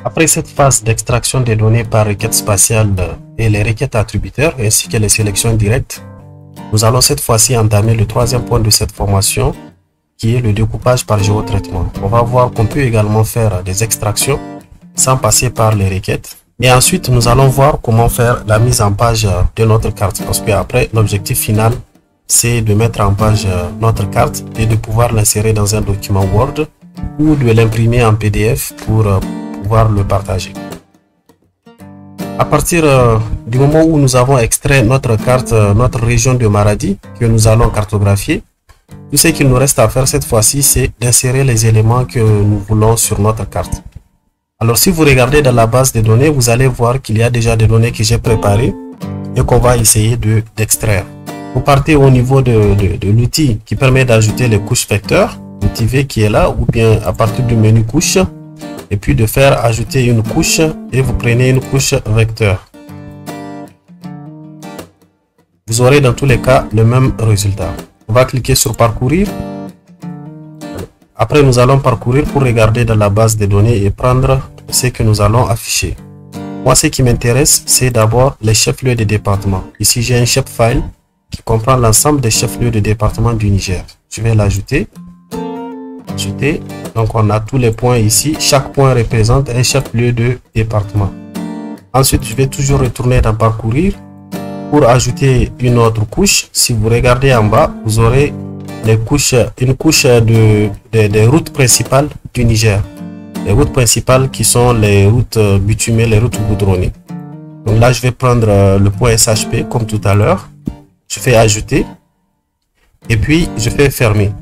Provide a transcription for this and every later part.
Après cette phase d'extraction des données par requête spatiale et les requêtes attributeurs ainsi que les sélections directes, nous allons cette fois-ci entamer le troisième point de cette formation qui est le découpage par géotraitement. On va voir qu'on peut également faire des extractions sans passer par les requêtes. Et ensuite, nous allons voir comment faire la mise en page de notre carte. Parce qu'après, l'objectif final, c'est de mettre en page notre carte et de pouvoir l'insérer dans un document Word ou de l'imprimer en PDF pour pouvoir le partager. À partir du moment où nous avons extrait notre carte, notre région de Maradi, que nous allons cartographier, tout ce qu'il nous reste à faire cette fois-ci, c'est d'insérer les éléments que nous voulons sur notre carte. Alors, si vous regardez dans la base de données, vous allez voir qu'il y a déjà des données que j'ai préparées et qu'on va essayer d'extraire. Vous partez au niveau de l'outil qui permet d'ajouter les couches vecteurs, l'outil V qui est là, ou bien à partir du menu couche, et puis de faire ajouter une couche et vous prenez une couche vecteur. Vous aurez dans tous les cas le même résultat. On va cliquer sur parcourir. Après, nous allons parcourir pour regarder dans la base de données et prendre ce que nous allons afficher. Moi, ce qui m'intéresse, c'est d'abord les chefs-lieux des départements. Ici, j'ai un chef-file qui comprend l'ensemble des chefs-lieux de département du Niger. Je vais l'ajouter. Ajouter. Donc, on a tous les points ici. Chaque point représente un chef-lieu de département. Ensuite, je vais toujours retourner dans parcourir pour ajouter une autre couche. Si vous regardez en bas, vous aurez les couches, une couche des routes principales du Niger. Les routes principales qui sont les routes bitumées, les routes goudronnées. Donc là, je vais prendre le point SHP comme tout à l'heure. Je fais ajouter et puis je fais fermer.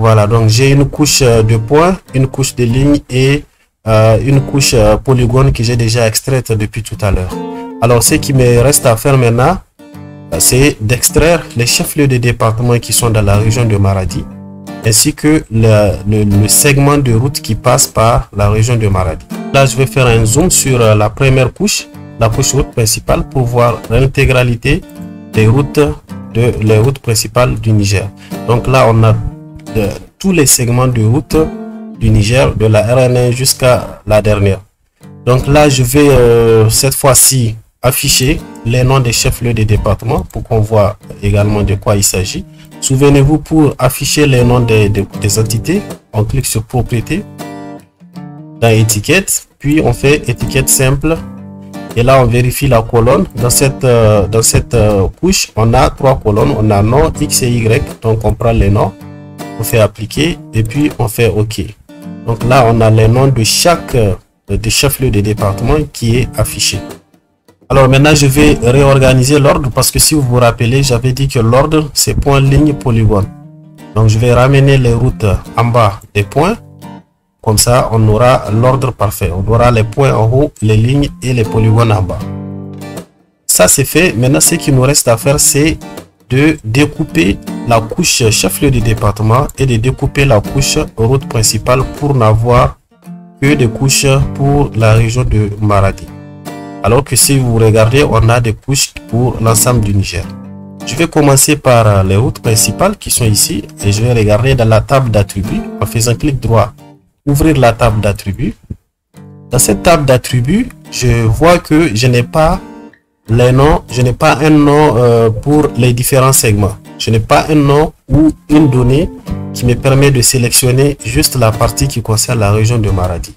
Voilà, donc j'ai une couche de points, une couche de lignes et une couche polygone que j'ai déjà extraite depuis tout à l'heure. Alors, ce qui me reste à faire maintenant, c'est d'extraire les chefs-lieux des départements qui sont dans la région de Maradi, ainsi que le segment de route qui passe par la région de Maradi. Là, je vais faire un zoom sur la première couche, la couche route principale, pour voir l'intégralité des routes, les routes principales du Niger. Donc là, on a tous les segments de route du Niger, de la RN1 jusqu'à la dernière. Donc là, je vais cette fois-ci afficher les noms des chefs-lieux des départements pour qu'on voit également de quoi il s'agit. Souvenez-vous, pour afficher les noms des entités, on clique sur propriété, dans étiquette, puis on fait étiquette simple et là on vérifie la colonne. Dans cette couche, on a 3 colonnes, on a nom, X et Y, donc on prend les noms, on fait appliquer et puis on fait OK. Donc là on a les noms de chaque des chefs-lieux des départements qui est affiché. Alors maintenant, je vais réorganiser l'ordre parce que si vous vous rappelez, j'avais dit que l'ordre, c'est point, ligne, polygone. Donc, je vais ramener les routes en bas des points. Comme ça, on aura l'ordre parfait. On aura les points en haut, les lignes et les polygones en bas. Ça, c'est fait. Maintenant, ce qu'il nous reste à faire, c'est de découper la couche chef-lieu du département et de découper la couche route principale pour n'avoir que des couches pour la région de Maradi. Alors que si vous regardez, on a des couches pour l'ensemble du Niger. Je vais commencer par les routes principales qui sont ici et je vais regarder dans la table d'attributs en faisant clic droit, ouvrir la table d'attributs. Dans cette table d'attributs, je vois que je n'ai pas les noms, je n'ai pas un nom pour les différents segments. Je n'ai pas un nom ou une donnée qui me permet de sélectionner juste la partie qui concerne la région de Maradi.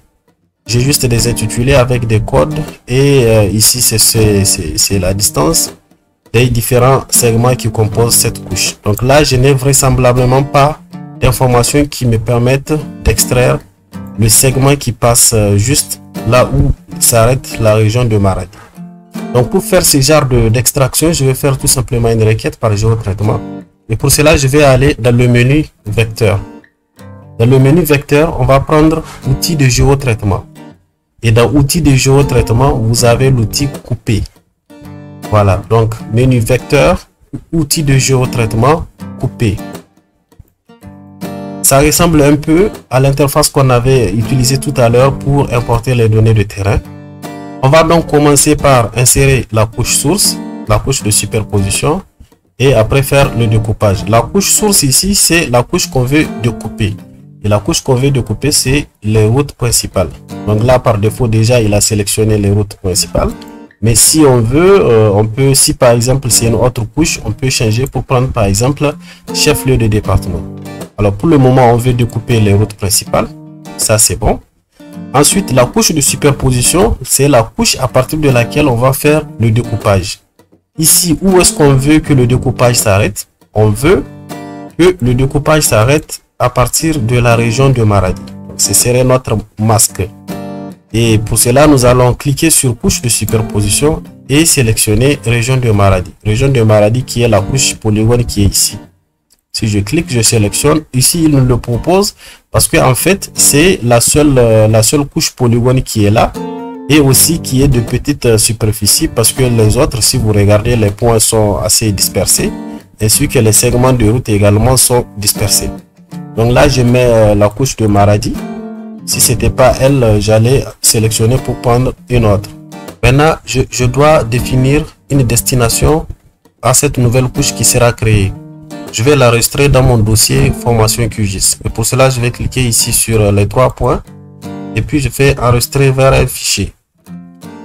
J'ai juste des intitulés avec des codes et ici c'est la distance des différents segments qui composent cette couche. Donc là, je n'ai vraisemblablement pas d'informations qui me permettent d'extraire le segment qui passe juste là où s'arrête la région de Maradi. Donc pour faire ce genre d'extraction, je vais faire tout simplement une requête par géotraitement. Et pour cela, je vais aller dans le menu vecteur. Dans le menu vecteur, on va prendre l'outil de géotraitement. Et dans outil de géotraitement, vous avez l'outil couper. Voilà, donc menu vecteur, outil de géotraitement, couper. Ça ressemble un peu à l'interface qu'on avait utilisée tout à l'heure pour importer les données de terrain. On va donc commencer par insérer la couche source, la couche de superposition, et après faire le découpage. La couche source ici, c'est la couche qu'on veut découper. Et la couche qu'on veut découper, c'est les routes principales. Donc là, par défaut, déjà, il a sélectionné les routes principales. Mais si on veut, on peut, si par exemple, c'est une autre couche, on peut changer pour prendre, par exemple, chef-lieu de département. Alors, pour le moment, on veut découper les routes principales. Ça, c'est bon. Ensuite, la couche de superposition, c'est la couche à partir de laquelle on va faire le découpage. Ici, où est-ce qu'on veut que le découpage s'arrête? On veut que le découpage s'arrête à partir de la région de Maradi. Donc, ce serait notre masque. Et pour cela, nous allons cliquer sur couche de superposition et sélectionner région de Maradi. Région de Maradi qui est la couche polygone qui est ici. Si je clique, je sélectionne. Ici, il nous le propose parce que en fait, c'est la seule couche polygone qui est là et aussi qui est de petite superficie parce que les autres, si vous regardez, les points sont assez dispersés ainsi que les segments de route également sont dispersés. Donc là, je mets la couche de Maradi. Si c'était pas elle, j'allais sélectionner pour prendre une autre. Maintenant, je dois définir une destination à cette nouvelle couche qui sera créée. Je vais l'enregistrer dans mon dossier formation QGIS. Et pour cela, je vais cliquer ici sur les 3 points. Et puis, je fais enregistrer vers un fichier.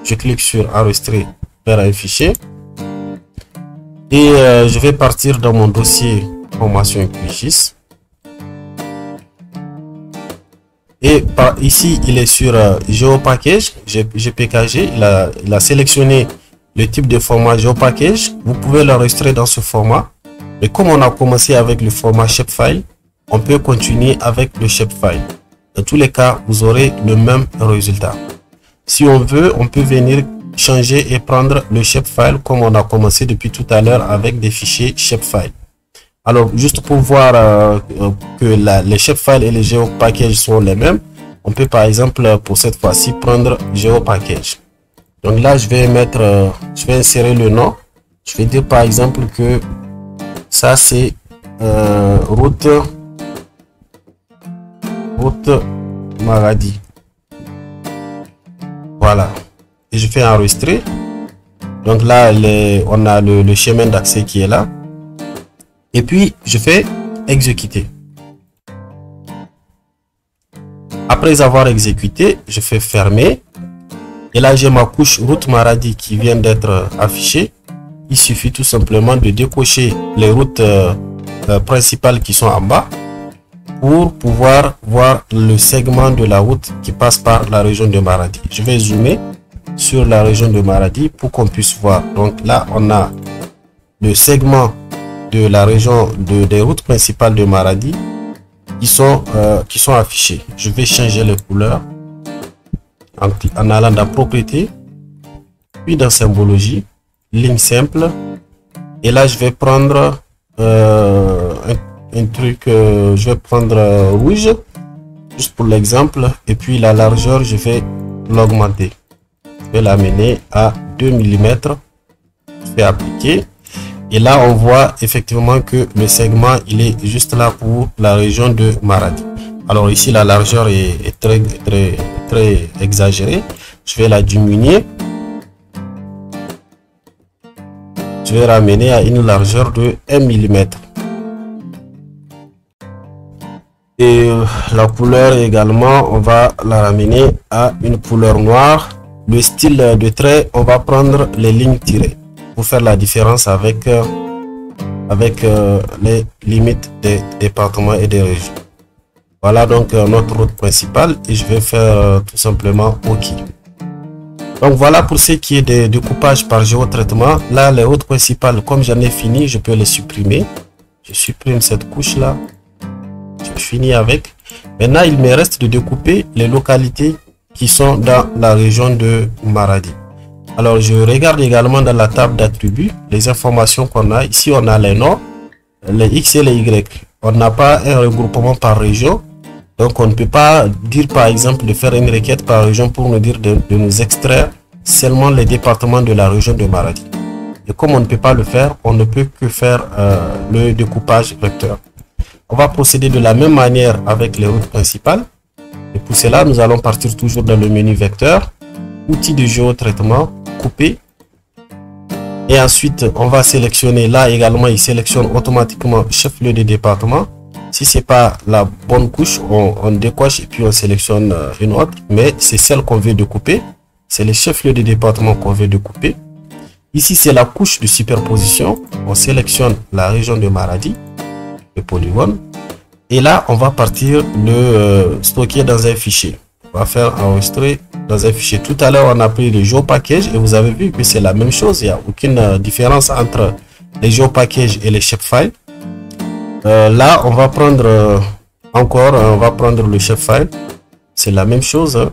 Je clique sur enregistrer vers un fichier. Et je vais partir dans mon dossier formation QGIS. Et ici, il est sur GeoPackage, GPKG. Il a sélectionné le type de format GeoPackage. Vous pouvez l'enregistrer dans ce format. Et comme on a commencé avec le format shapefile, on peut continuer avec le shapefile. Dans tous les cas, vous aurez le même résultat. Si on veut, on peut venir changer et prendre le shapefile comme on a commencé depuis tout à l'heure avec des fichiers shapefile. Alors, juste pour voir que les shapefiles et les GeoPackage sont les mêmes, on peut par exemple, pour cette fois-ci, prendre GeoPackage. Donc là, je vais insérer le nom. Je vais dire par exemple que ça c'est route Maradi. Voilà. Et je fais enregistrer. Donc là, on a le chemin d'accès qui est là. Et puis, je fais exécuter. Après avoir exécuté, je fais fermer. Et là, j'ai ma couche route Maradi qui vient d'être affichée. Il suffit tout simplement de décocher les routes principales qui sont en bas pour pouvoir voir le segment de la route qui passe par la région de Maradi. Je vais zoomer sur la région de Maradi pour qu'on puisse voir. Donc là, on a le segment de la région des routes principales de Maradi qui sont affichées. Je vais changer les couleurs en allant dans propriété, puis dans symbologie, ligne simple, et là je vais prendre un truc, je vais prendre rouge juste pour l'exemple, et puis la largeur je vais l'augmenter, je vais l'amener à 2 mm, je vais appliquer. Et là, on voit effectivement que le segment, il est juste là pour la région de Maradi. Alors ici, la largeur est très exagérée. Je vais la diminuer. Je vais ramener à une largeur de 1 mm. Et la couleur également, on va la ramener à une couleur noire. Le style de trait, on va prendre les lignes tirées pour faire la différence avec les limites des départements et des régions. Voilà donc notre route principale et je vais faire tout simplement OK. Donc voilà pour ce qui est des découpages par géotraitement. Là, les routes principales, comme j'en ai fini, je peux les supprimer. Je supprime cette couche là. Je finis avec. Maintenant, il me reste de découper les localités qui sont dans la région de Maradi. Alors, je regarde également dans la table d'attributs les informations qu'on a. Ici, on a les noms, les X et les Y. On n'a pas un regroupement par région. Donc, on ne peut pas dire, par exemple, de faire une requête par région pour nous dire de nous extraire seulement les départements de la région de Maradi. Et comme on ne peut pas le faire, on ne peut que faire le découpage vecteur. On va procéder de la même manière avec les routes principales. Et pour cela, nous allons partir toujours dans le menu vecteur, outils de géotraitement, couper. Et ensuite, on va sélectionner là également, il sélectionne automatiquement chef-lieu de département. Si c'est pas la bonne couche, on décoche et puis on sélectionne une autre, mais c'est celle qu'on veut découper. C'est le chef-lieu de département qu'on veut découper. Ici, c'est la couche de superposition. On sélectionne la région de Maradi, le polygone. Et là, on va partir le stocker dans un fichier. On va faire enregistrer dans un fichier. Tout à l'heure, on a pris le GeoPackage et vous avez vu que c'est la même chose. Il n'y a aucune différence entre les GeoPackage et les shapefile. Là, on va prendre on va prendre le shapefile. C'est la même chose. Hein.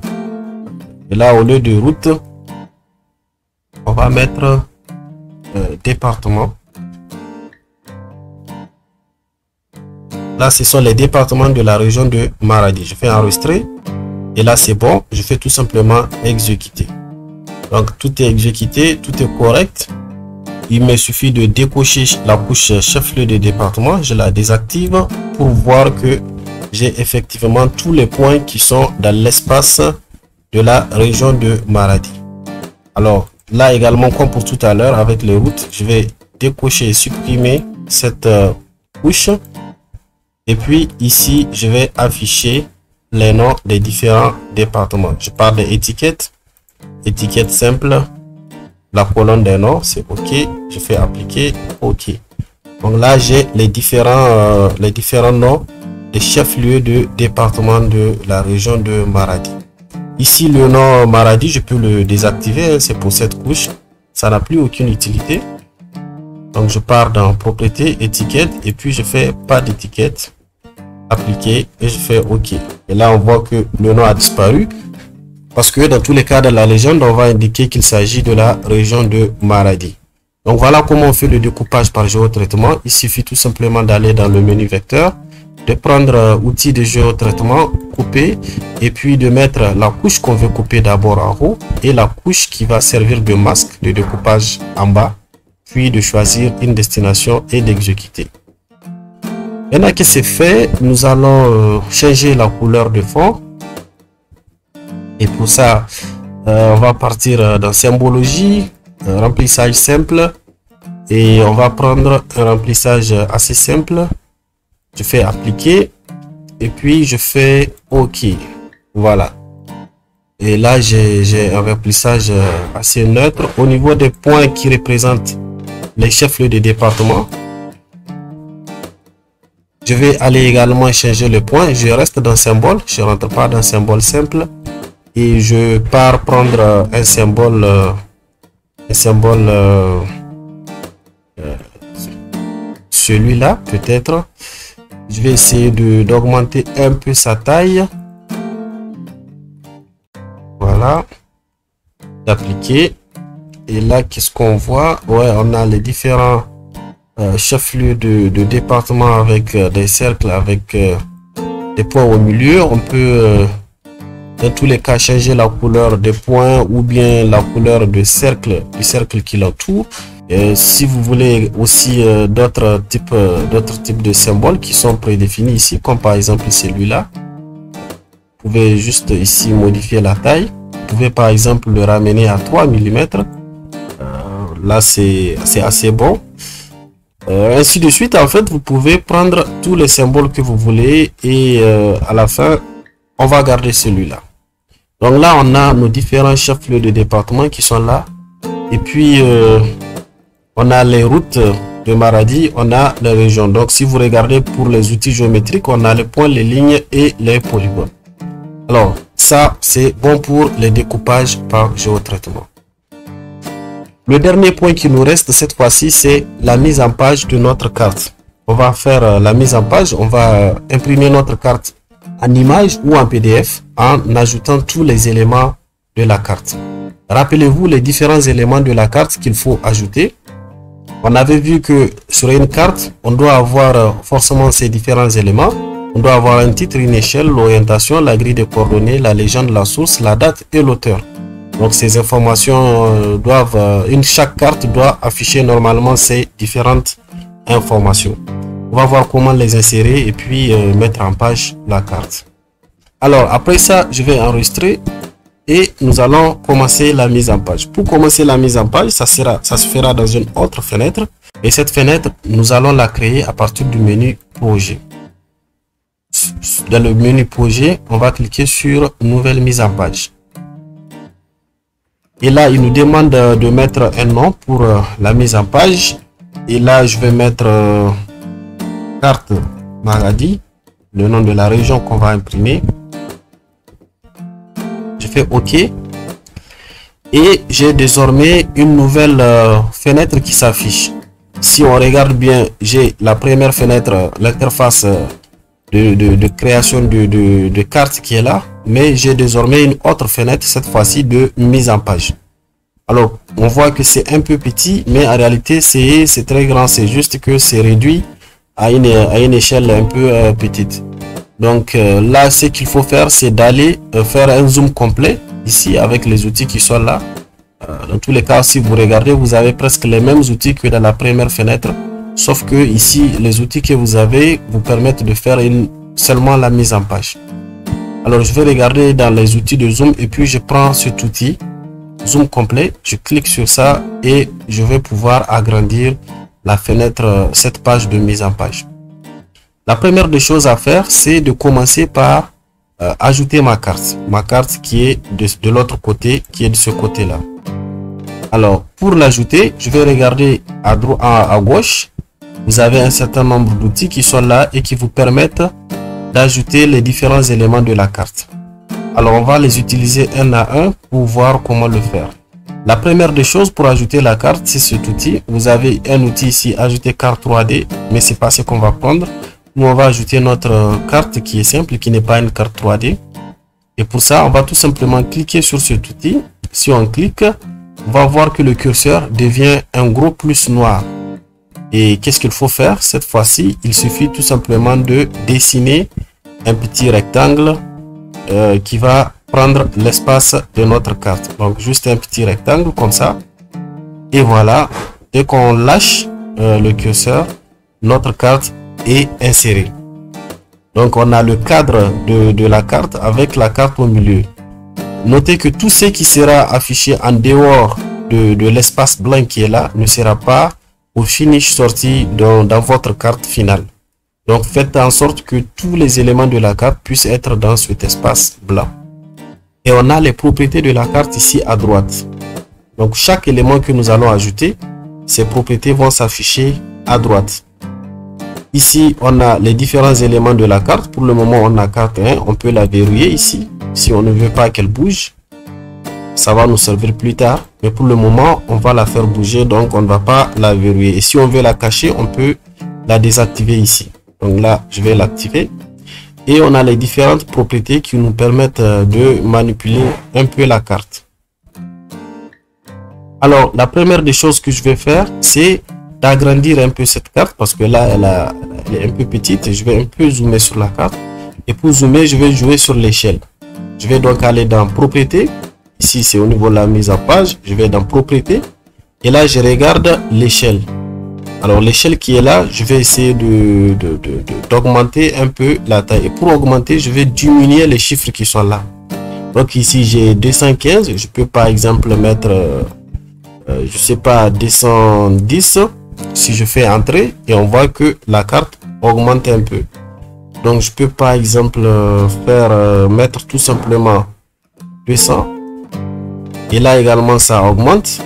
Et là, au lieu de route, on va mettre département. Là, ce sont les départements de la région de Maradi. Je fais enregistrer. Et là, c'est bon. Je fais tout simplement exécuter. Donc, tout est exécuté, tout est correct. Il me suffit de décocher la couche chef-lieu de département. Je la désactive pour voir que j'ai effectivement tous les points qui sont dans l'espace de la région de Maradi. Alors, là également, comme pour tout à l'heure avec les routes, je vais décocher et supprimer cette couche. Et puis ici, je vais afficher les noms des différents départements. Je parle des étiquettes. Étiquette simple. La colonne des noms, c'est OK. Je fais appliquer. OK. Donc là, j'ai les différents noms des chefs-lieux de département de la région de Maradi. Ici, le nom Maradi, je peux le désactiver. C'est pour cette couche. Ça n'a plus aucune utilité. Donc, je pars dans propriété, étiquette. Et puis, je fais pas d'étiquette. Appliquer. Et je fais OK. Et là, on voit que le nom a disparu. Parce que dans tous les cas de la légende, on va indiquer qu'il s'agit de la région de Maradi. Donc, voilà comment on fait le découpage par géotraitement. Il suffit tout simplement d'aller dans le menu vecteur, de prendre outil de géotraitement, couper, et puis de mettre la couche qu'on veut couper d'abord en haut et la couche qui va servir de masque de découpage en bas, puis de choisir une destination et d'exécuter. Maintenant que c'est fait, nous allons changer la couleur de fond. Et pour ça, on va partir dans symbologie, remplissage simple, et on va prendre un remplissage assez simple. Je fais appliquer et puis je fais OK. Voilà. Et là, j'ai un remplissage assez neutre. Au niveau des points qui représentent les chefs-lieux de département, je vais aller également changer le point. Je reste dans symbole. Je ne rentre pas dans symbole simple. Et je pars prendre un symbole. Celui-là, peut-être. Je vais essayer d'augmenter un peu sa taille. Voilà. D'appliquer. Et là, qu'est-ce qu'on voit? Ouais, on a les différents chefs-lieux de département avec des cercles, avec des points au milieu. On peut, dans tous les cas, changer la couleur des points ou bien la couleur du cercle qui l'entoure. Si vous voulez aussi d'autres types de symboles qui sont prédéfinis ici, comme par exemple celui-là, vous pouvez juste ici modifier la taille. Vous pouvez par exemple le ramener à 3 mm. Là, c'est assez bon. Ainsi de suite, en fait, vous pouvez prendre tous les symboles que vous voulez et à la fin, on va garder celui-là. Donc là, on a nos différents chefs-lieux de département qui sont là. Et puis, on a les routes de Maradi, on a les régions. Donc, si vous regardez pour les outils géométriques, on a les points, les lignes et les polygones. Alors, ça, c'est bon pour les découpages par géotraitement. Le dernier point qui nous reste cette fois-ci, c'est la mise en page de notre carte. On va faire la mise en page, on va imprimer notre carte en image ou en PDF en ajoutant tous les éléments de la carte. Rappelez-vous les différents éléments de la carte qu'il faut ajouter. On avait vu que sur une carte, on doit avoir forcément ces différents éléments. On doit avoir un titre, une échelle, l'orientation, la grille de coordonnées, la légende, la source, la date et l'auteur. Donc ces informations chaque carte doit afficher normalement ces différentes informations. On va voir comment les insérer et puis mettre en page la carte. Alors après ça, je vais enregistrer et nous allons commencer la mise en page. Pour commencer la mise en page, ça se fera dans une autre fenêtre. Et cette fenêtre, nous allons la créer à partir du menu projet. dans le menu projet, on va cliquer sur nouvelle mise en page. Et là, il nous demande de mettre un nom pour la mise en page. Et là, je vais mettre carte Maradi, le nom de la région qu'on va imprimer. Je fais OK. Et j'ai désormais une nouvelle fenêtre qui s'affiche. Si on regarde bien, j'ai la première fenêtre, l'interface de création de carte qui est là. Mais j'ai désormais une autre fenêtre, cette fois-ci de mise en page. Alors, on voit que c'est un peu petit, mais en réalité, c'est très grand. C'est juste que c'est réduit à une échelle un peu petite. Donc là, ce qu'il faut faire, c'est d'aller faire un zoom complet ici avec les outils qui sont là. Dans tous les cas, si vous regardez, vous avez presque les mêmes outils que dans la première fenêtre. Sauf que ici, les outils que vous avez vous permettent de faire seulement la mise en page. Alors, je vais regarder dans les outils de zoom et puis je prends cet outil zoom complet. Je clique sur ça et je vais pouvoir agrandir la fenêtre, cette page de mise en page. La première des choses à faire, c'est de commencer par ajouter ma carte qui est de l'autre côté, qui est de ce côté-là. Alors, pour l'ajouter, je vais regarder à gauche. Vous avez un certain nombre d'outils qui sont là et qui vous permettent d'ajouter les différents éléments de la carte. Alors, on va les utiliser un à un pour voir comment le faire. La première des choses pour ajouter la carte, c'est cet outil. Vous avez un outil ici, ajouter carte 3D, mais c'est pas ce qu'on va prendre. Nous, on va ajouter notre carte qui est simple, qui n'est pas une carte 3D. Et pour ça, on va tout simplement cliquer sur cet outil. Si on clique, on va voir que le curseur devient un gros plus noir. Et qu'est-ce qu'il faut faire? Cette fois-ci, il suffit tout simplement de dessiner un petit rectangle qui va prendre l'espace de notre carte. Donc, juste un petit rectangle comme ça. Et voilà, dès qu'on lâche le curseur, notre carte est insérée. Donc, on a le cadre de la carte avec la carte au milieu. Notez que tout ce qui sera affiché en dehors de l'espace blanc qui est là ne sera pas au finish sorti dans votre carte finale. Donc, faites en sorte que tous les éléments de la carte puissent être dans cet espace blanc. Et on a les propriétés de la carte ici à droite. Donc, chaque élément que nous allons ajouter, ces propriétés vont s'afficher à droite. Ici, on a les différents éléments de la carte. Pour le moment, on a carte 1. On peut la verrouiller ici. Si on ne veut pas qu'elle bouge, ça va nous servir plus tard. Mais pour le moment, on va la faire bouger. Donc, on ne va pas la verrouiller. Et si on veut la cacher, on peut la désactiver ici. Donc là, je vais l'activer. Et on a les différentes propriétés qui nous permettent de manipuler un peu la carte. Alors, la première des choses que je vais faire, c'est d'agrandir un peu cette carte parce que là, elle est un peu petite. Je vais un peu zoomer sur la carte. Et pour zoomer, je vais jouer sur l'échelle. Je vais donc aller dans Propriétés. Ici, c'est au niveau de la mise en page. Je vais dans Propriétés. Et là, je regarde l'échelle. Alors, l'échelle qui est là, je vais essayer d'augmenter un peu la taille. Et pour augmenter, je vais diminuer les chiffres qui sont là. Donc, ici, j'ai 215. Je peux, par exemple, mettre, je sais pas, 210. Si je fais entrer, et on voit que la carte augmente un peu. Donc, je peux, par exemple, mettre tout simplement 200. Et là, également, ça augmente.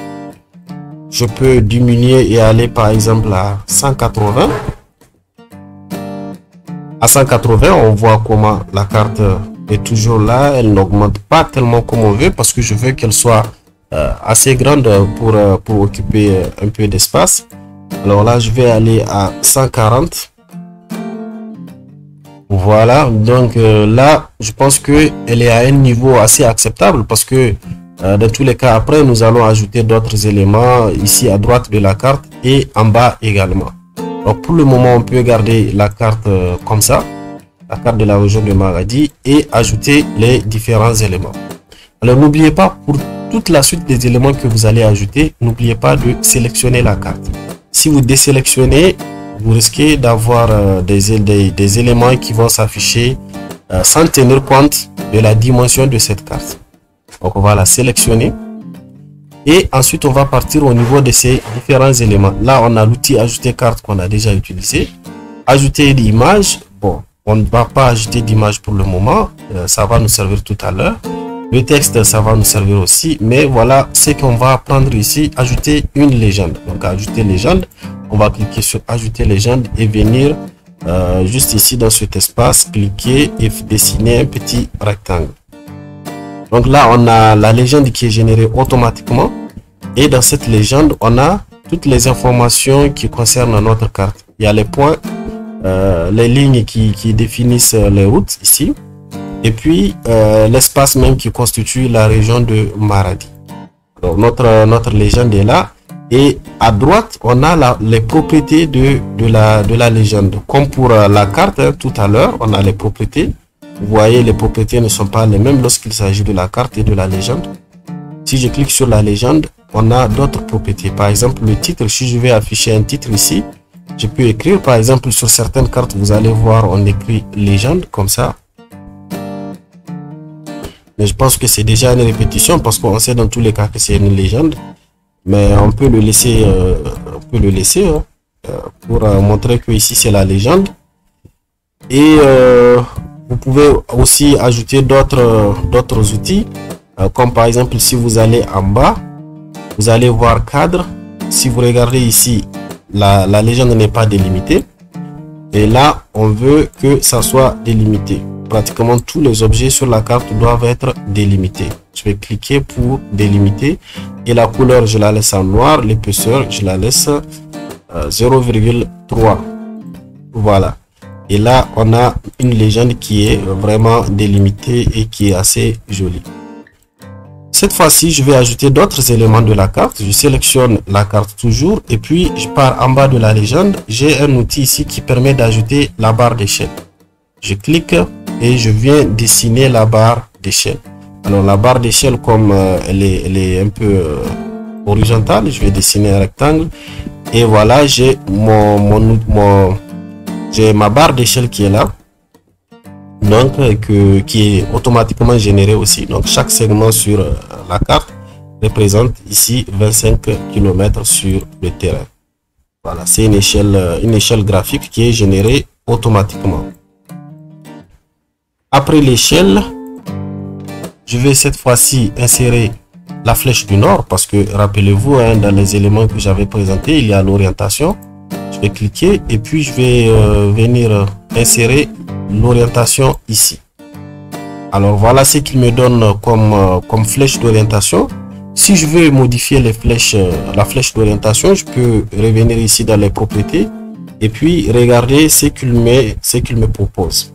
Je peux diminuer et aller par exemple à 180. À 180, on voit comment la carte est toujours là. Elle n'augmente pas tellement comme on veut parce que je veux qu'elle soit assez grande pour occuper un peu d'espace. Alors là, je vais aller à 140. Voilà. Donc là, je pense que elle est à un niveau assez acceptable parce que dans tous les cas, après, nous allons ajouter d'autres éléments ici à droite de la carte et en bas également. Donc, pour le moment, on peut garder la carte comme ça, la carte de la région de Maradi et ajouter les différents éléments. Alors, n'oubliez pas, pour toute la suite des éléments que vous allez ajouter, n'oubliez pas de sélectionner la carte. Si vous désélectionnez, vous risquez d'avoir des éléments qui vont s'afficher sans tenir compte de la dimension de cette carte. Donc, on va la sélectionner. Et ensuite, on va partir au niveau de ces différents éléments. Là, on a l'outil ajouter carte qu'on a déjà utilisé. Ajouter l'image. Bon, on ne va pas ajouter d'image pour le moment, ça va nous servir tout à l'heure. Le texte, ça va nous servir aussi, mais voilà ce qu'on va apprendre ici, ajouter une légende. Donc ajouter légende, on va cliquer sur ajouter légende et venir juste ici dans cet espace, cliquer et dessiner un petit rectangle. Donc là, on a la légende qui est générée automatiquement et dans cette légende, on a toutes les informations qui concernent notre carte. Il y a les points, les lignes qui définissent les routes ici. Et puis, l'espace même qui constitue la région de Maradi. Alors, notre légende est là. Et à droite, on a les propriétés de la légende. Comme pour la carte, hein, tout à l'heure, on a les propriétés. Vous voyez, les propriétés ne sont pas les mêmes lorsqu'il s'agit de la carte et de la légende. Si je clique sur la légende, on a d'autres propriétés. Par exemple, le titre, si je vais afficher un titre ici, je peux écrire, par exemple, sur certaines cartes, vous allez voir, on écrit légende comme ça. Mais je pense que c'est déjà une répétition parce qu'on sait dans tous les cas que c'est une légende. Mais on peut le laisser, hein, pour montrer que ici c'est la légende. Et vous pouvez aussi ajouter d'autres outils. Comme par exemple si vous allez en bas, vous allez voir cadre. Si vous regardez ici, la légende n'est pas délimitée. Et là, on veut que ça soit délimité. Pratiquement tous les objets sur la carte doivent être délimités. Je vais cliquer pour délimiter et la couleur je la laisse en noir, l'épaisseur je la laisse 0,3. Voilà. Et là on a une légende qui est vraiment délimitée et qui est assez jolie. Cette fois-ci je vais ajouter d'autres éléments de la carte. Je sélectionne la carte toujours et puis je pars en bas de la légende. J'ai un outil ici qui permet d'ajouter la barre d'échelle. Je clique et je viens dessiner la barre d'échelle. Alors la barre d'échelle, comme elle est un peu horizontale, je vais dessiner un rectangle et voilà, j'ai j'ai ma barre d'échelle qui est là, donc qui est automatiquement générée aussi. Donc chaque segment sur la carte représente ici 25 km sur le terrain. Voilà, c'est une échelle graphique qui est générée automatiquement. Après l'échelle, je vais cette fois-ci insérer la flèche du nord parce que rappelez-vous, hein, dans les éléments que j'avais présentés, il y a l'orientation. Je vais cliquer et puis je vais venir insérer l'orientation ici. Alors voilà ce qu'il me donne comme flèche d'orientation. Si je veux modifier les flèches, la flèche d'orientation, je peux revenir ici dans les propriétés et puis regarder ce qu'il me propose.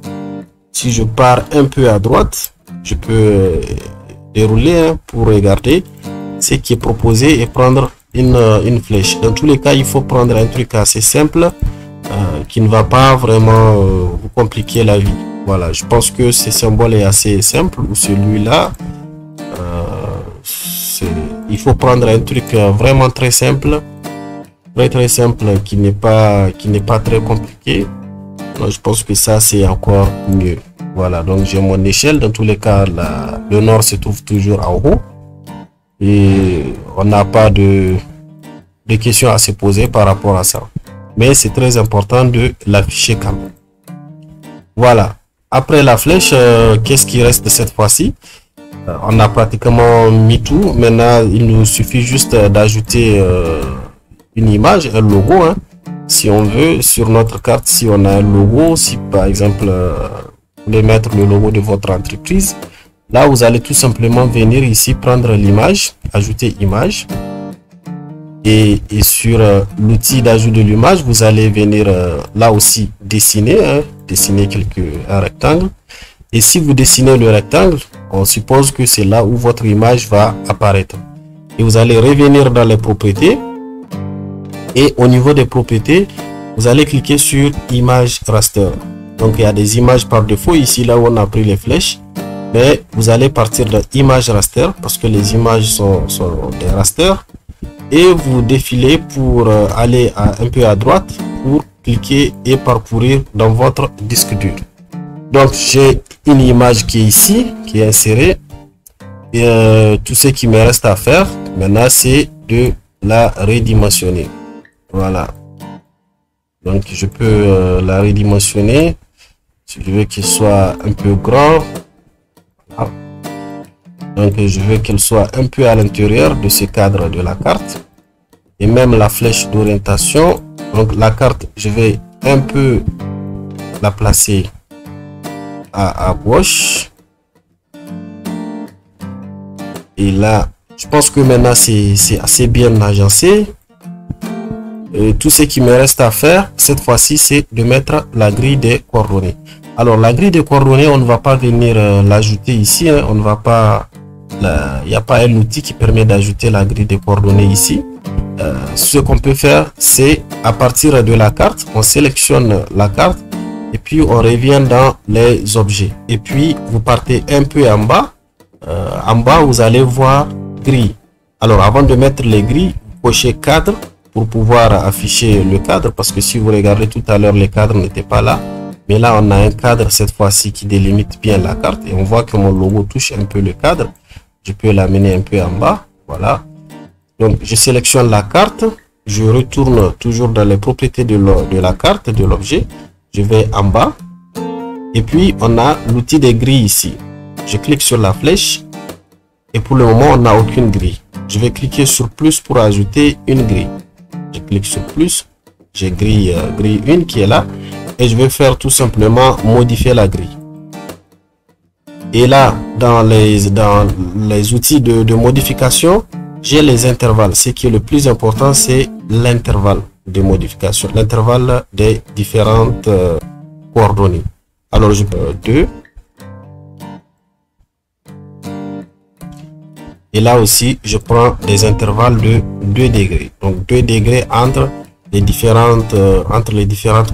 Si je pars un peu à droite, je peux dérouler, hein, pour regarder ce qui est proposé et prendre une flèche. Dans tous les cas, il faut prendre un truc assez simple qui ne va pas vraiment vous compliquer la vie. Voilà, je pense que ce symbole est assez simple, ou celui-là. Il faut prendre un truc vraiment très simple, très simple, qui n'est pas très compliqué. Donc, je pense que ça c'est encore mieux. Voilà, donc j'ai mon échelle. Dans tous les cas, le nord se trouve toujours en haut et on n'a pas de questions à se poser par rapport à ça. Mais c'est très important de l'afficher quand même. Voilà. Après la flèche, qu'est-ce qui reste cette fois-ci? On a pratiquement mis tout. Maintenant, il nous suffit juste d'ajouter une image, un logo, hein. Si on veut, sur notre carte, si on a un logo, si par exemple vous voulez mettre le logo de votre entreprise, là vous allez tout simplement venir ici prendre l'image, ajouter image, et sur l'outil d'ajout de l'image, vous allez venir là aussi dessiner, hein, dessiner un rectangle. Et si vous dessinez le rectangle, on suppose que c'est là où votre image va apparaître. Et vous allez revenir dans les propriétés. Et au niveau des propriétés, vous allez cliquer sur image raster. Donc il y a des images par défaut ici, là où on a pris les flèches. Mais vous allez partir de image raster parce que les images sont des rasters. Et vous défilez pour aller un peu à droite pour cliquer et parcourir dans votre disque dur. Donc j'ai une image qui est ici, qui est insérée. Et tout ce qui me reste à faire maintenant, c'est de la redimensionner. Voilà. Donc je peux la redimensionner. Je veux qu'il soit un peu grand. Voilà. Donc je veux qu'il soit un peu à l'intérieur de ce cadre de la carte. Et même la flèche d'orientation. Donc la carte, je vais un peu la placer à gauche. Et là, je pense que maintenant c'est assez bien agencé. Et tout ce qui me reste à faire cette fois-ci, c'est de mettre la grille des coordonnées. Alors la grille des coordonnées, on ne va pas venir l'ajouter ici, hein. On ne va pas, il n'y a pas un outil qui permet d'ajouter la grille des coordonnées ici. Ce qu'on peut faire, c'est à partir de la carte, on sélectionne la carte et puis on revient dans les objets. Et puis vous partez un peu en bas. En bas, vous allez voir grille. Alors avant de mettre les grilles, cochez cadre pour pouvoir afficher le cadre, parce que si vous regardez tout à l'heure, les cadres n'étaient pas là. Mais là, on a un cadre cette fois-ci qui délimite bien la carte et on voit que mon logo touche un peu le cadre. Je peux l'amener un peu en bas. Voilà. Donc, je sélectionne la carte. Je retourne toujours dans les propriétés de la carte, de l'objet. Je vais en bas. Et puis, on a l'outil des grilles ici. Je clique sur la flèche. Et pour le moment, on n'a aucune grille. Je vais cliquer sur plus pour ajouter une grille. Je clique sur plus. J'ai grille 1 qui est là. Et je vais faire tout simplement modifier la grille. Et là, dans les outils de modification, j'ai les intervalles. Ce qui est le plus important, c'est l'intervalle de modification. L'intervalle des différentes coordonnées. Alors, je peux 2. Et là aussi, je prends des intervalles de 2 degrés. Donc 2 degrés entre les différentes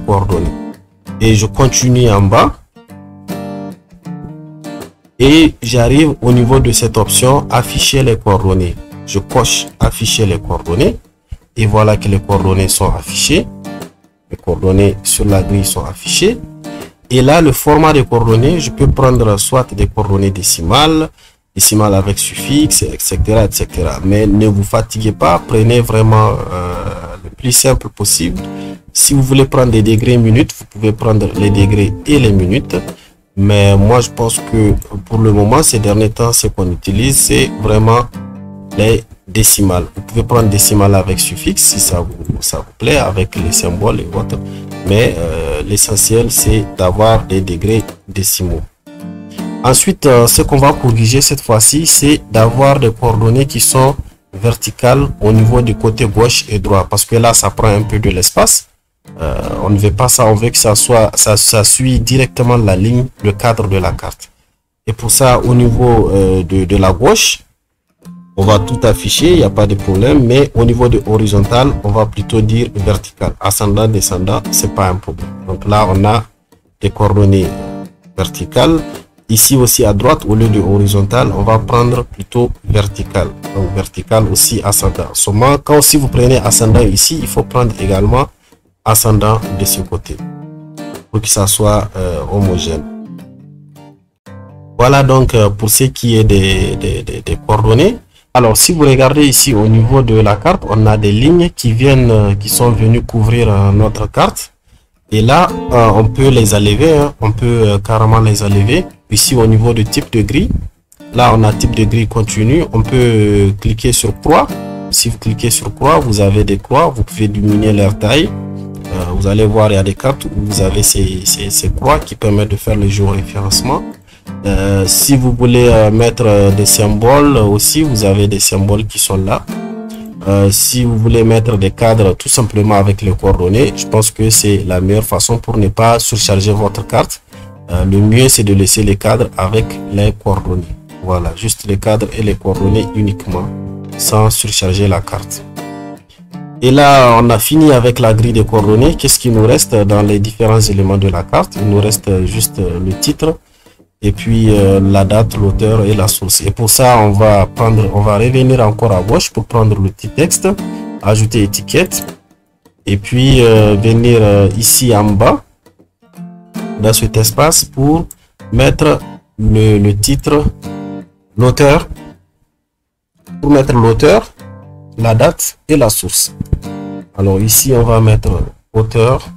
coordonnées. Et je continue en bas. Et j'arrive au niveau de cette option afficher les coordonnées. Je coche afficher les coordonnées. Et voilà que les coordonnées sont affichées. Les coordonnées sur la grille sont affichées. Et là, le format des coordonnées, je peux prendre soit des coordonnées décimales avec suffixe, etc., etc. Mais ne vous fatiguez pas, prenez vraiment le plus simple possible. Si vous voulez prendre des degrés minutes, vous pouvez prendre les degrés et les minutes. Mais moi, je pense que pour le moment, ces derniers temps, ce qu'on utilise, c'est vraiment les décimales. Vous pouvez prendre décimales avec suffixe si ça vous plaît, avec les symboles et autres. Mais l'essentiel, c'est d'avoir des degrés décimaux. Ensuite, ce qu'on va corriger cette fois-ci, c'est d'avoir des coordonnées qui sont verticales au niveau du côté gauche et droit. Parce que là, ça prend un peu de l'espace. On ne veut pas ça, on veut que ça suit directement la ligne, le cadre de la carte. Et pour ça, au niveau de la gauche, on va tout afficher, il n'y a pas de problème. Mais au niveau de horizontal, on va plutôt dire vertical. Ascendant, descendant, c'est pas un problème. Donc là, on a des coordonnées verticales. Ici aussi à droite, au lieu de horizontal, on va prendre plutôt vertical. Donc vertical aussi ascendant. Seulement, quand si vous prenez ascendant ici, il faut prendre également ascendant de ce côté pour que ça soit homogène. Voilà donc pour ce qui est des coordonnées. Alors si vous regardez ici au niveau de la carte, on a des lignes qui sont venues couvrir notre carte. Et là, on peut les enlever, hein. On peut carrément les enlever. Ici, au niveau du type de grille, là, on a type de grille continu. On peut cliquer sur croix. Si vous cliquez sur croix, vous avez des croix. Vous pouvez diminuer leur taille. Vous allez voir, il y a des cartes où vous avez ces croix qui permettent de faire le géoréférencement. Si vous voulez mettre des symboles aussi, vous avez des symboles qui sont là. Si vous voulez mettre des cadres tout simplement avec les coordonnées, je pense que c'est la meilleure façon pour ne pas surcharger votre carte. Le mieux, c'est de laisser les cadres avec les coordonnées. Voilà, juste les cadres et les coordonnées uniquement, sans surcharger la carte. Et là, on a fini avec la grille des coordonnées. Qu'est-ce qui nous reste dans les différents éléments de la carte? Il nous reste juste le titre, et puis la date, l'auteur et la source. Et pour ça, on va revenir encore à gauche pour prendre le petit texte, ajouter étiquette, et puis venir ici en bas dans cet espace pour mettre le titre, l'auteur, pour mettre l'auteur, la date et la source. Alors ici, on va mettre auteur.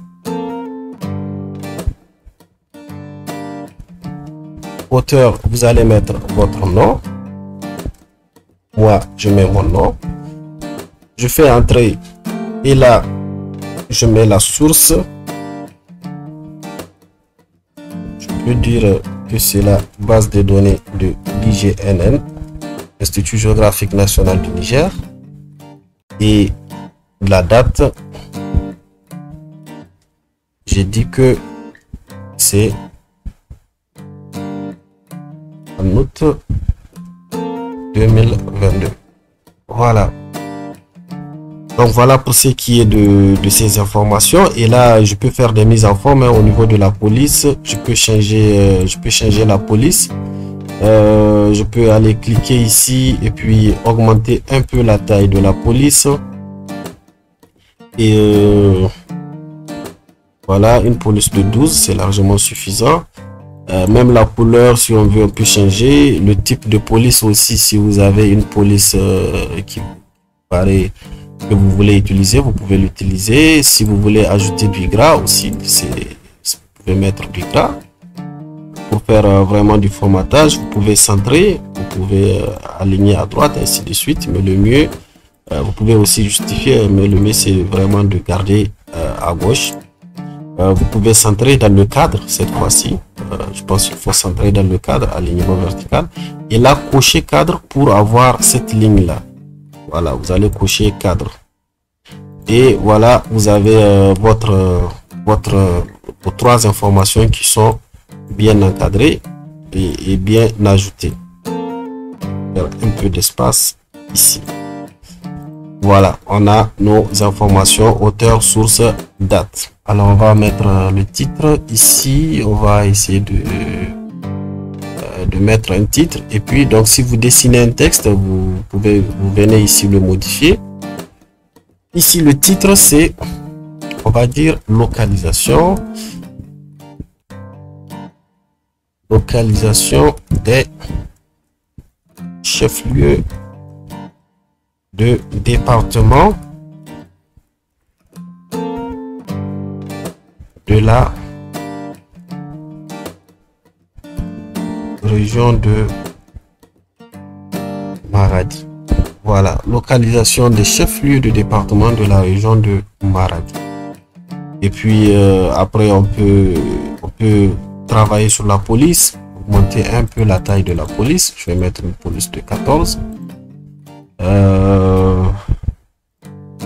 hauteur, vous allez mettre votre nom. Moi, je mets mon nom. Je fais entrer et là, je mets la source. Je peux dire que c'est la base de données de l'IGNN, Institut géographique national du Niger. Et la date, j'ai dit que c'est en août 2022. Voilà. Donc voilà pour ce qui est de ces informations. Et là, je peux faire des mises en forme au niveau de la police. Je peux changer la police. Je peux aller cliquer ici et puis augmenter un peu la taille de la police. Et voilà, une police de 12, c'est largement suffisant. Même la couleur, si on veut, on peut changer. Le type de police aussi, si vous avez une police qui paraît que vous voulez utiliser, vous pouvez l'utiliser. Si vous voulez ajouter du gras aussi, vous pouvez mettre du gras. Pour faire vraiment du formatage, vous pouvez centrer, vous pouvez aligner à droite, ainsi de suite. Mais le mieux, vous pouvez aussi justifier, mais le mieux, c'est vraiment de garder à gauche. Vous pouvez centrer dans le cadre cette fois-ci. Je pense qu'il faut centrer dans le cadre, alignement vertical. Et là, cocher cadre pour avoir cette ligne-là. Voilà, vous allez cocher cadre. Et voilà, vous avez vos trois informations qui sont bien encadrées et bien ajoutées. Faire un peu d'espace ici. Voilà, on a nos informations, auteur, source, date. Alors, on va mettre le titre ici. On va essayer de mettre un titre. Et puis, donc, si vous dessinez un texte, vous venez ici le modifier. Ici, le titre, c'est, on va dire, localisation. Localisation des chefs-lieux de département de la région de Maradi. Voilà, localisation des chefs-lieux de département de la région de Maradi. Et puis après on peut travailler sur la police, augmenter un peu la taille de la police. Je vais mettre une police de 14.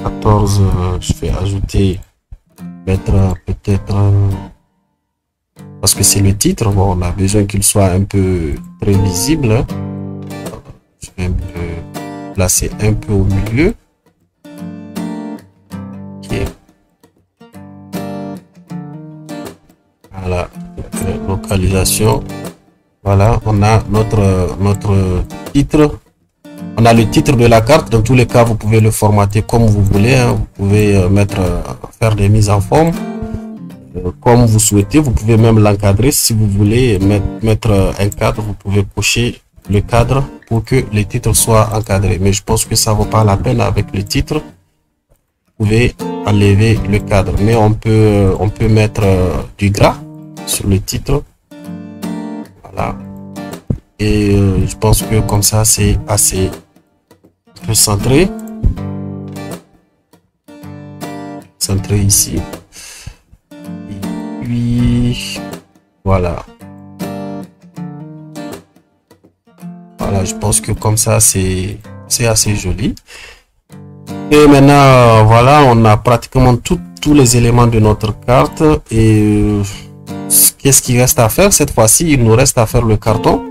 14, je vais ajouter, mettre peut-être, parce que c'est le titre, bon, on a besoin qu'il soit un peu très visible. Je vais un peu placer un peu au milieu. Ok. Voilà, localisation. Voilà, on a notre titre. On a le titre de la carte. Dans tous les cas, vous pouvez le formater comme vous voulez. Hein. Vous pouvez faire des mises en forme comme vous souhaitez. Vous pouvez même l'encadrer si vous voulez mettre un cadre. Vous pouvez cocher le cadre pour que les titres soient encadrés. Mais je pense que ça vaut pas la peine avec le titre. Vous pouvez enlever le cadre. Mais on peut mettre du gras sur le titre. Voilà. Et je pense que comme ça, c'est assez centré. Centré ici. Et puis, voilà. Voilà, je pense que comme ça, c'est assez joli. Et maintenant, voilà, on a pratiquement tous les éléments de notre carte. Et qu'est-ce qu'il reste à faire cette fois-ci? Il nous reste à faire le carton.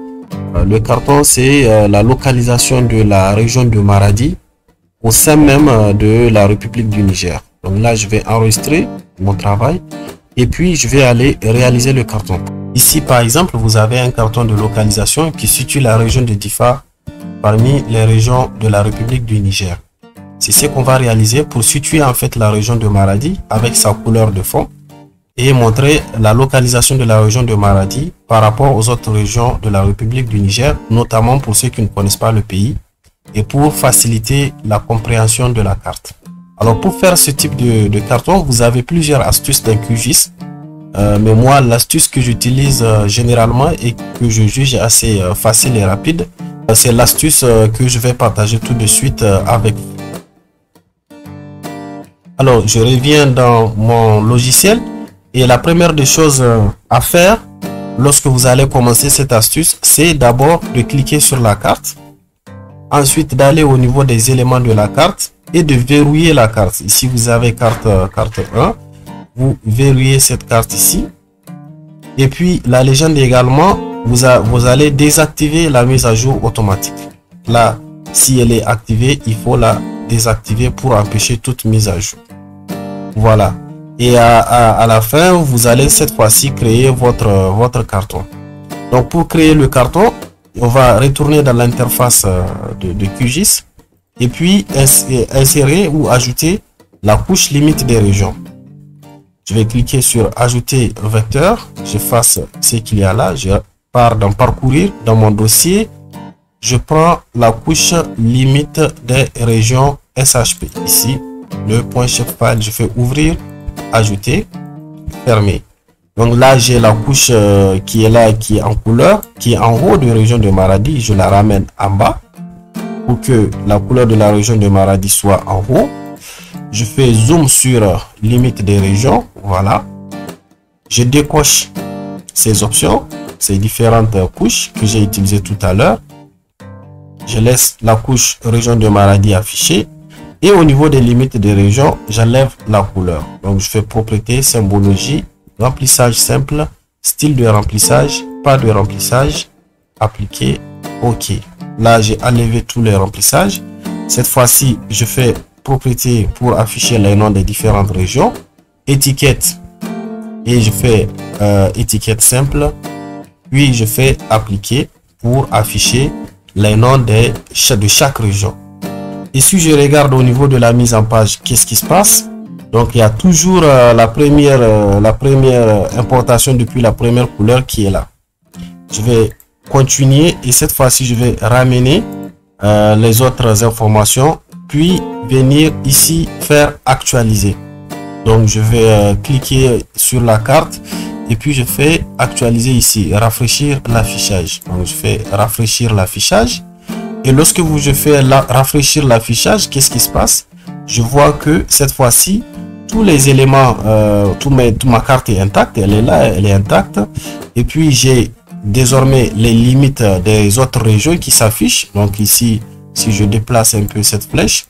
Le carton, c'est la localisation de la région de Maradi au sein même de la République du Niger. Donc là, je vais enregistrer mon travail et puis je vais aller réaliser le carton. Ici, par exemple, vous avez un carton de localisation qui situe la région de Difa parmi les régions de la République du Niger. C'est ce qu'on va réaliser pour situer en fait la région de Maradi avec sa couleur de fond et montrer la localisation de la région de Maradi par rapport aux autres régions de la République du Niger, notamment pour ceux qui ne connaissent pas le pays et pour faciliter la compréhension de la carte. Alors pour faire ce type de carton, vous avez plusieurs astuces dans QGIS. mais moi, l'astuce que j'utilise généralement et que je juge assez facile et rapide, c'est l'astuce que je vais partager tout de suite avec vous. Alors, je reviens dans mon logiciel et la première des choses à faire lorsque vous allez commencer cette astuce, c'est d'abord de cliquer sur la carte, ensuite d'aller au niveau des éléments de la carte et de verrouiller la carte. Ici, vous avez carte 1, vous verrouillez cette carte ici. Et puis, la légende également, vous allez désactiver la mise à jour automatique. Là, si elle est activée, il faut la désactiver pour empêcher toute mise à jour. Voilà. Et à la fin, vous allez cette fois-ci créer votre carton. Donc, pour créer le carton, on va retourner dans l'interface de QGIS et puis insérer ou ajouter la couche limite des régions. Je vais cliquer sur ajouter vecteur. J'efface ce qu'il y a là. Je pars dans parcourir. Dans mon dossier, je prends la couche limite des régions SHP. Ici, le point shapefile, je fais ouvrir, ajouter, fermer. Donc là, j'ai la couche qui est là, qui est en couleur, qui est en haut de la région de Maradi. Je la ramène en bas pour que la couleur de la région de Maradi soit en haut. Je fais zoom sur limite des régions. Voilà. Je décoche ces options, ces différentes couches que j'ai utilisées tout à l'heure. Je laisse la couche région de Maradi affichée. Et au niveau des limites des régions, j'enlève la couleur. Donc, je fais propriété, symbologie, remplissage simple, style de remplissage, pas de remplissage, appliquer, OK. Là, j'ai enlevé tous les remplissages. Cette fois-ci, je fais propriété pour afficher les noms des différentes régions, étiquette, et je fais étiquette simple, puis je fais appliquer pour afficher les noms de chaque région. Et si je regarde au niveau de la mise en page, qu'est-ce qui se passe? Donc, il y a toujours la première importation depuis la première couleur qui est là. Je vais continuer et cette fois-ci, je vais ramener les autres informations, puis venir ici faire actualiser. Donc, je vais cliquer sur la carte et puis je fais actualiser ici, rafraîchir l'affichage. Donc, je fais rafraîchir l'affichage. Et lorsque je fais rafraîchir l'affichage, qu'est-ce qui se passe? Je vois que cette fois-ci, tous les éléments, toute ma carte est intacte, elle est là, elle est intacte. Et puis, j'ai désormais les limites des autres régions qui s'affichent. Donc ici, si je déplace un peu cette flèche,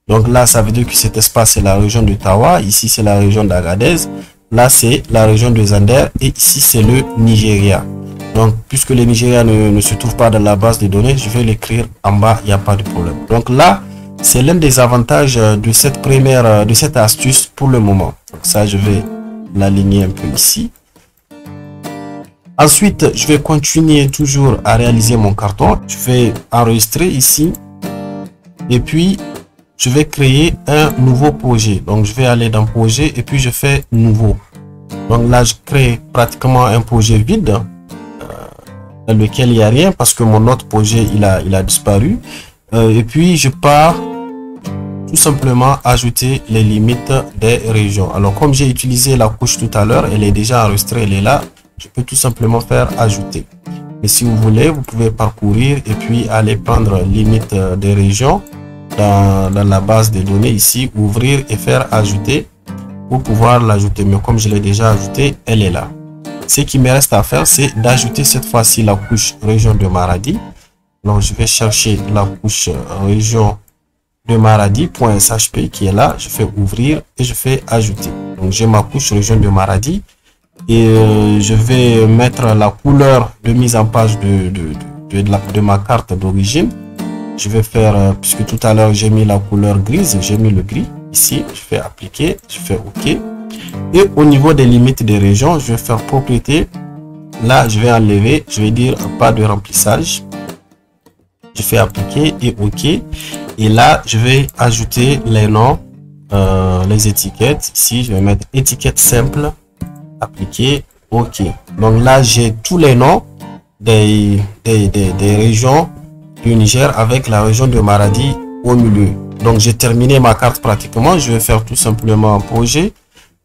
donc là, ça veut dire que cet espace, c'est la région de Tawa. Ici, c'est la région d'Agadez. Là, c'est la région de Zander. Et ici, c'est le Nigeria. Donc, puisque le Nigeria ne se trouve pas dans la base de données, je vais l'écrire en bas, il n'y a pas de problème. Donc là, c'est l'un des avantages de cette astuce pour le moment. Donc ça, je vais l'aligner un peu ici. Ensuite, je vais continuer toujours à réaliser mon carton. Je vais enregistrer ici. Et puis, je vais créer un nouveau projet. Donc, je vais aller dans projet et puis je fais nouveau. Donc là, je crée pratiquement un projet vide. Dans lequel il n'y a rien parce que mon autre projet il a disparu et puis je pars tout simplement ajouter les limites des régions. Alors comme j'ai utilisé la couche tout à l'heure, elle est déjà enregistrée, elle est là, je peux tout simplement faire ajouter. Mais si vous voulez, vous pouvez parcourir et puis aller prendre limite des régions dans la base de données ici, ouvrir et faire ajouter pour pouvoir l'ajouter. Mais comme je l'ai déjà ajouté, elle est là. Ce qui me reste à faire, c'est d'ajouter cette fois-ci la couche région de Maradi. Donc, je vais chercher la couche région de Maradi.shp qui est là. Je fais ouvrir et je fais ajouter. Donc, j'ai ma couche région de Maradi et je vais mettre la couleur de mise en page de ma carte d'origine. Je vais faire, puisque tout à l'heure j'ai mis la couleur grise, j'ai mis le gris ici. Je fais appliquer, je fais OK. Et au niveau des limites des régions, je vais faire propriété. Là, je vais enlever, je vais dire pas de remplissage. Je fais appliquer et OK. Et là, je vais ajouter les noms, les étiquettes. Ici, je vais mettre étiquette simple, appliquer, OK. Donc là, j'ai tous les noms des régions du Niger avec la région de Maradi au milieu. Donc, j'ai terminé ma carte pratiquement. Je vais faire tout simplement un projet.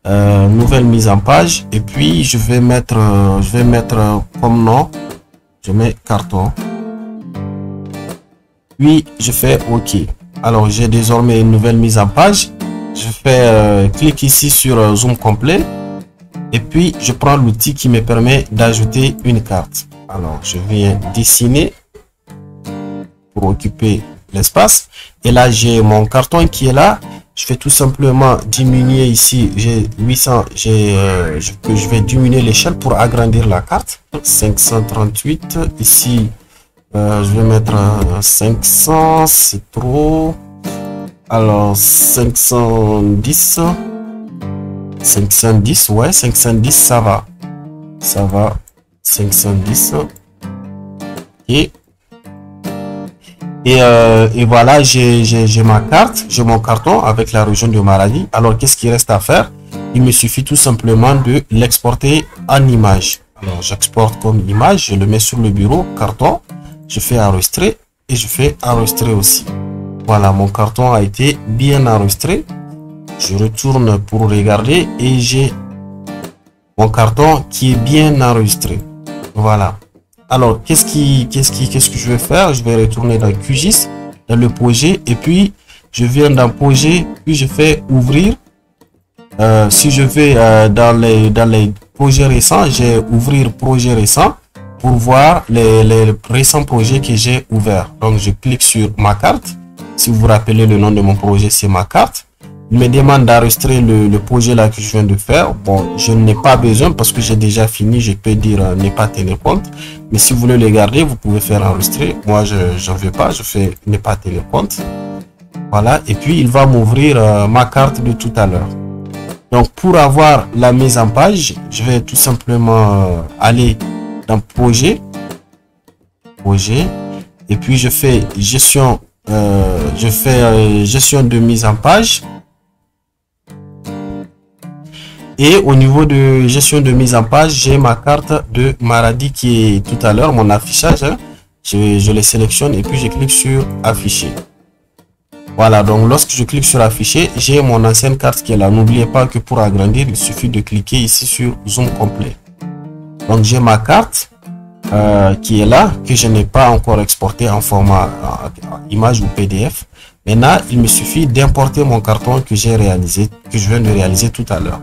nouvelle mise en page, et puis je vais mettre comme nom, je mets carton, puis je fais OK. Alors j'ai désormais une nouvelle mise en page. Je fais clic ici sur zoom complet, et puis je prends l'outil qui me permet d'ajouter une carte. Alors je viens dessiner pour occuper l'espace, et là j'ai mon carton qui est là. Je vais tout simplement diminuer ici, j'ai 800, je vais diminuer l'échelle pour agrandir la carte. 538 ici, je vais mettre 500, c'est trop. Alors 510, 510, ouais, 510, ça va, 510. Et voilà, j'ai ma carte, j'ai mon carton avec la région de Maradi. Alors qu'est-ce qu'il reste à faire? Il me suffit tout simplement de l'exporter en image. Alors j'exporte comme image, je le mets sur le bureau, carton, je fais enregistrer et je fais enregistrer aussi. Voilà, mon carton a été bien enregistré. Je retourne pour regarder et j'ai mon carton qui est bien enregistré. Voilà. Alors, qu'est-ce que je vais faire? Je vais retourner dans QGIS, dans le projet, et puis je viens dans projet, puis je fais ouvrir. Si je vais dans les projets récents, j'ai ouvrir projet récent pour voir les récents projets que j'ai ouverts. Donc, je clique sur ma carte. Si vous vous rappelez le nom de mon projet, c'est ma carte. Il me demande d'enregistrer le projet là que je viens de faire. Bon, je n'ai pas besoin parce que j'ai déjà fini. Je peux dire ne pas tenir compte. Mais si vous voulez le garder, vous pouvez faire enregistrer. Moi, je n'en veux pas. Je fais ne pas tenir compte. Voilà. Et puis, il va m'ouvrir ma carte de tout à l'heure. Donc, pour avoir la mise en page, je vais tout simplement aller dans projet. Et puis, je fais gestion. Gestion de mise en page. Et au niveau de gestion de mise en page, j'ai ma carte de Maradi qui est tout à l'heure, mon affichage. Hein. Je les sélectionne et puis je clique sur afficher. Voilà, donc lorsque je clique sur afficher, j'ai mon ancienne carte qui est là. N'oubliez pas que pour agrandir, il suffit de cliquer ici sur zoom complet. Donc j'ai ma carte qui est là, que je n'ai pas encore exporté en format image ou PDF. Maintenant, il me suffit d'importer mon carton que j'ai réalisé, que je viens de réaliser tout à l'heure.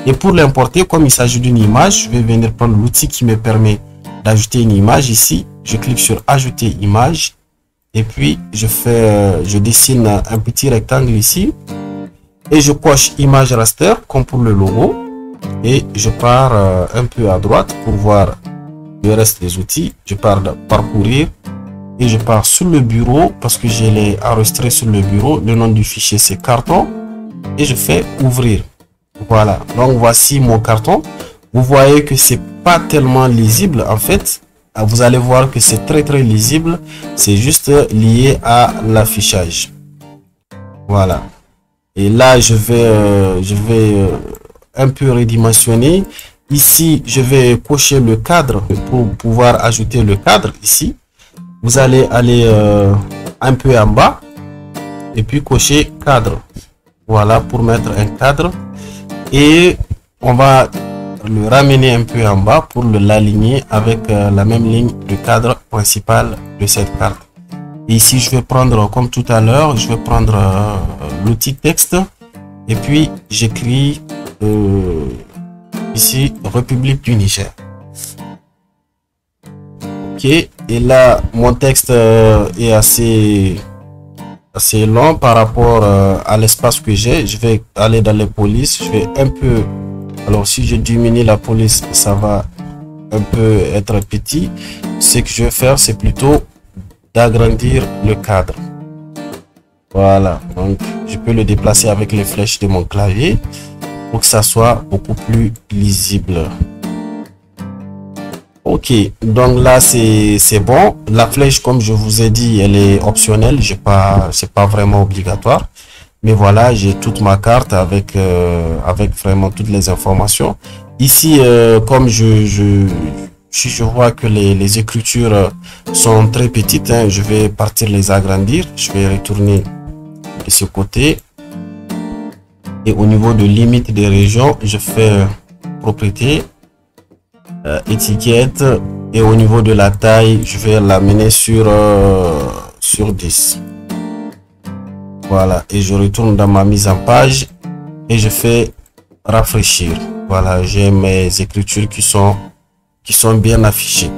Et pour l'importer, comme il s'agit d'une image, je vais venir prendre l'outil qui me permet d'ajouter une image ici. Je clique sur ajouter image et puis je dessine un petit rectangle ici et je coche image raster comme pour le logo et je pars un peu à droite pour voir le reste des outils. Je pars de parcourir et je pars sur le bureau parce que je l'ai enregistré sur le bureau. Le nom du fichier c'est carton et je fais ouvrir. Voilà, donc voici mon carton. Vous voyez que c'est pas tellement lisible en fait. Vous allez voir que c'est très lisible. C'est juste lié à l'affichage. Voilà. Et là, je vais un peu redimensionner. Ici, je vais cocher le cadre pour pouvoir ajouter le cadre ici. Vous allez aller un peu en bas et puis cocher cadre. Voilà, pour mettre un cadre. Et on va le ramener un peu en bas pour l'aligner avec la même ligne de cadre principal de cette carte. Et ici, je vais prendre, comme tout à l'heure, je vais prendre l'outil texte et puis j'écris ici République du Niger. Ok, et là, mon texte est assez long par rapport à l'espace que j'ai. Je vais aller dans les polices, je vais un peu, alors si je diminue la police, ça va un peu être petit. Ce que je vais faire, c'est plutôt d'agrandir le cadre. Voilà, donc je peux le déplacer avec les flèches de mon clavier pour que ça soit beaucoup plus lisible. Ok, donc là c'est bon. La flèche, comme je vous ai dit, elle est optionnelle. C'est pas vraiment obligatoire. Mais voilà, j'ai toute ma carte avec vraiment toutes les informations. Ici, comme si je vois que les écritures sont très petites, hein, je vais partir les agrandir. Je vais retourner de ce côté. Et au niveau de limite des régions, je fais propriété, étiquette, et au niveau de la taille, je vais l'amener sur 10. Voilà, et je retourne dans ma mise en page et je fais rafraîchir. Voilà, j'ai mes écritures qui sont bien affichées.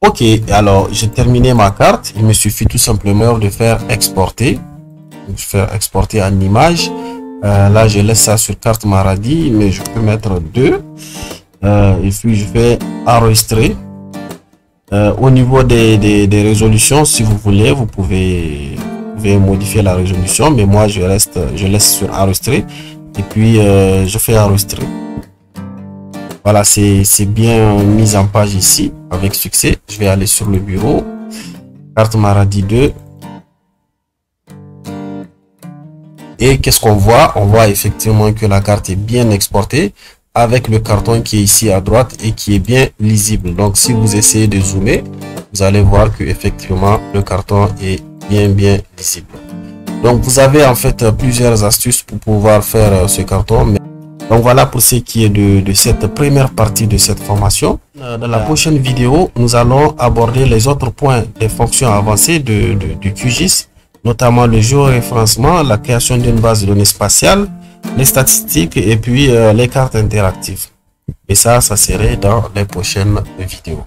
Ok, alors j'ai terminé ma carte. Il me suffit tout simplement de faire exporter. Exporter en image. Là, je laisse ça sur carte Maradi, mais je peux mettre 2. Et puis je vais enregistrer. Au niveau des résolutions, si vous voulez, vous pouvez modifier la résolution, mais moi je laisse sur enregistrer et puis je fais enregistrer. Voilà, c'est bien mis en page ici avec succès. Je vais aller sur le bureau, carte Maradi 2. Et qu'est-ce qu'on voit? On voit effectivement que la carte est bien exportée avec le carton qui est ici à droite et qui est bien lisible. Donc si vous essayez de zoomer, vous allez voir que effectivement le carton est bien lisible. Donc vous avez en fait plusieurs astuces pour pouvoir faire ce carton. Donc voilà pour ce qui est de cette première partie de cette formation. Dans la prochaine vidéo, nous allons aborder les autres points des fonctions avancées du QGIS, notamment le géoréférencement, la création d'une base de données spatiale, les statistiques et puis les cartes interactives. Et ça serait dans les prochaines vidéos.